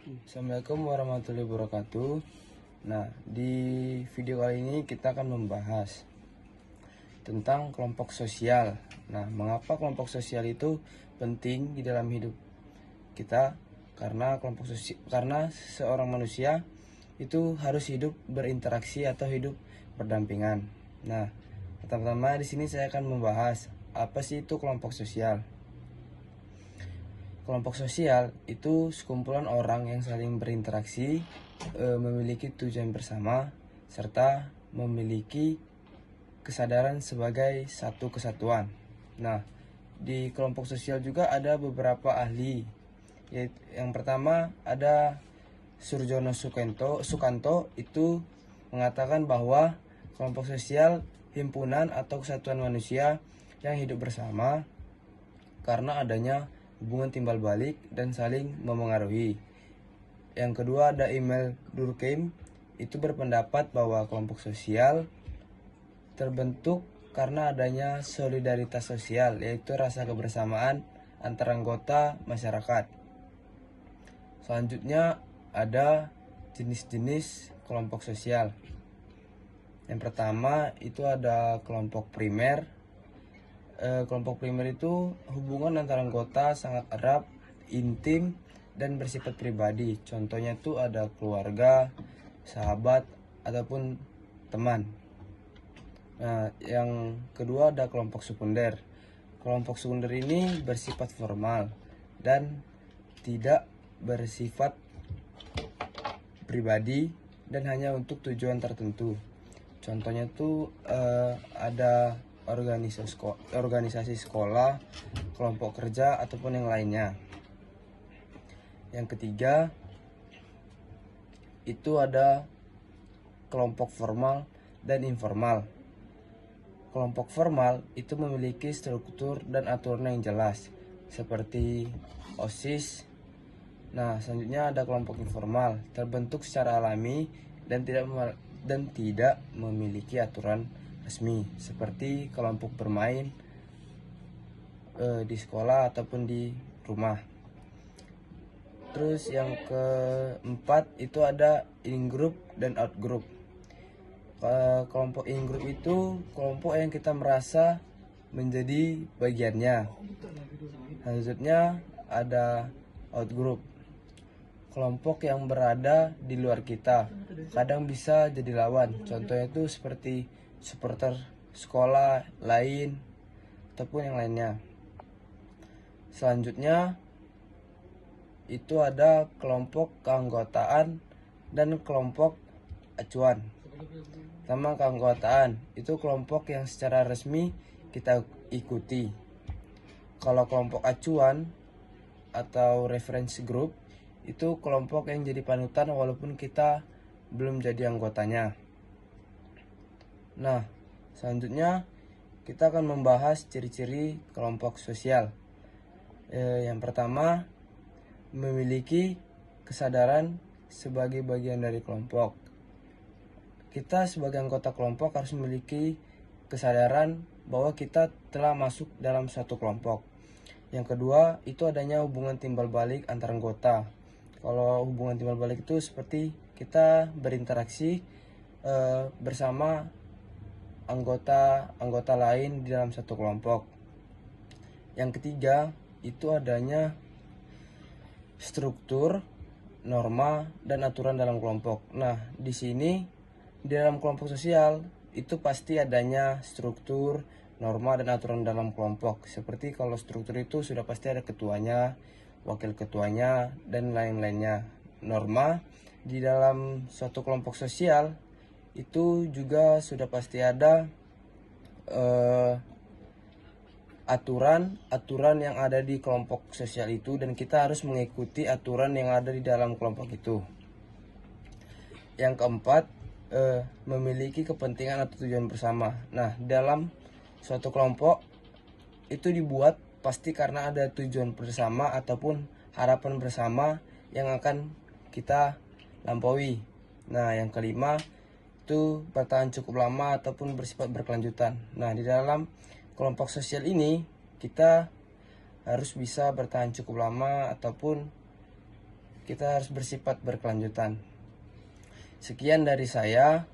Assalamualaikum warahmatullahi wabarakatuh. Nah, di video kali ini kita akan membahas tentang kelompok sosial. Nah, mengapa kelompok sosial itu penting di dalam hidup kita? Karena seorang manusia itu harus hidup berinteraksi atau hidup berdampingan. Nah, pertama-tama di sini saya akan membahas apa sih itu kelompok sosial. Kelompok sosial itu sekumpulan orang yang saling berinteraksi, memiliki tujuan bersama, serta memiliki kesadaran sebagai satu kesatuan. Nah, di kelompok sosial juga ada beberapa ahli. Yaitu, yang pertama ada Surjono Sukanto itu mengatakan bahwa kelompok sosial himpunan atau kesatuan manusia yang hidup bersama karena adanya hubungan timbal balik dan saling memengaruhi. Yang kedua ada Emil Durkheim itu berpendapat bahwa kelompok sosial terbentuk karena adanya solidaritas sosial, yaitu rasa kebersamaan antar anggota masyarakat. Selanjutnya ada jenis-jenis kelompok sosial. Yang pertama itu ada kelompok primer. Kelompok primer itu hubungan antara anggota sangat erat, intim, dan bersifat pribadi. Contohnya itu ada keluarga, sahabat, ataupun teman. Nah, yang kedua ada kelompok sekunder. Kelompok sekunder ini bersifat formal dan tidak bersifat pribadi dan hanya untuk tujuan tertentu. Contohnya itu ada organisasi sekolah, kelompok kerja, ataupun yang lainnya. Yang ketiga itu ada kelompok formal dan informal. Kelompok formal itu memiliki struktur dan aturan yang jelas seperti OSIS. Nah, selanjutnya ada kelompok informal, terbentuk secara alami dan tidak memiliki aturan resmi seperti kelompok bermain di sekolah ataupun di rumah. Terus yang keempat itu ada in-group dan out-group. Kelompok in-group itu kelompok yang kita merasa menjadi bagiannya. Selanjutnya ada out-group, kelompok yang berada di luar kita, kadang bisa jadi lawan. Contohnya itu seperti supporter sekolah lain ataupun yang lainnya. Selanjutnya itu ada kelompok keanggotaan dan kelompok acuan. Pertama, keanggotaan itu kelompok yang secara resmi kita ikuti. Kalau kelompok acuan atau reference group itu kelompok yang jadi panutan walaupun kita belum jadi anggotanya. Nah, selanjutnya kita akan membahas ciri-ciri kelompok sosial. Yang pertama, memiliki kesadaran sebagai bagian dari kelompok. Kita sebagai anggota kelompok harus memiliki kesadaran bahwa kita telah masuk dalam suatu kelompok. Yang kedua, itu adanya hubungan timbal balik antar anggota. Kalau hubungan timbal balik itu seperti kita berinteraksi bersama anggota lain di dalam satu kelompok. Yang ketiga, itu adanya struktur, norma, dan aturan dalam kelompok. Nah, di sini di dalam kelompok sosial itu pasti adanya struktur, norma, dan aturan dalam kelompok. Seperti kalau struktur itu sudah pasti ada ketuanya, wakil ketuanya, dan lain-lainnya. Norma di dalam suatu kelompok sosial itu juga sudah pasti ada aturan yang ada di kelompok sosial itu, dan kita harus mengikuti aturan yang ada di dalam kelompok itu. Yang keempat, memiliki kepentingan atau tujuan bersama. Nah, dalam suatu kelompok itu dibuat pasti karena ada tujuan bersama ataupun harapan bersama yang akan kita lampaui. Nah, yang kelima itu bertahan cukup lama ataupun bersifat berkelanjutan. Nah, di dalam kelompok sosial ini kita harus bisa bertahan cukup lama ataupun kita harus bersifat berkelanjutan. Sekian dari saya.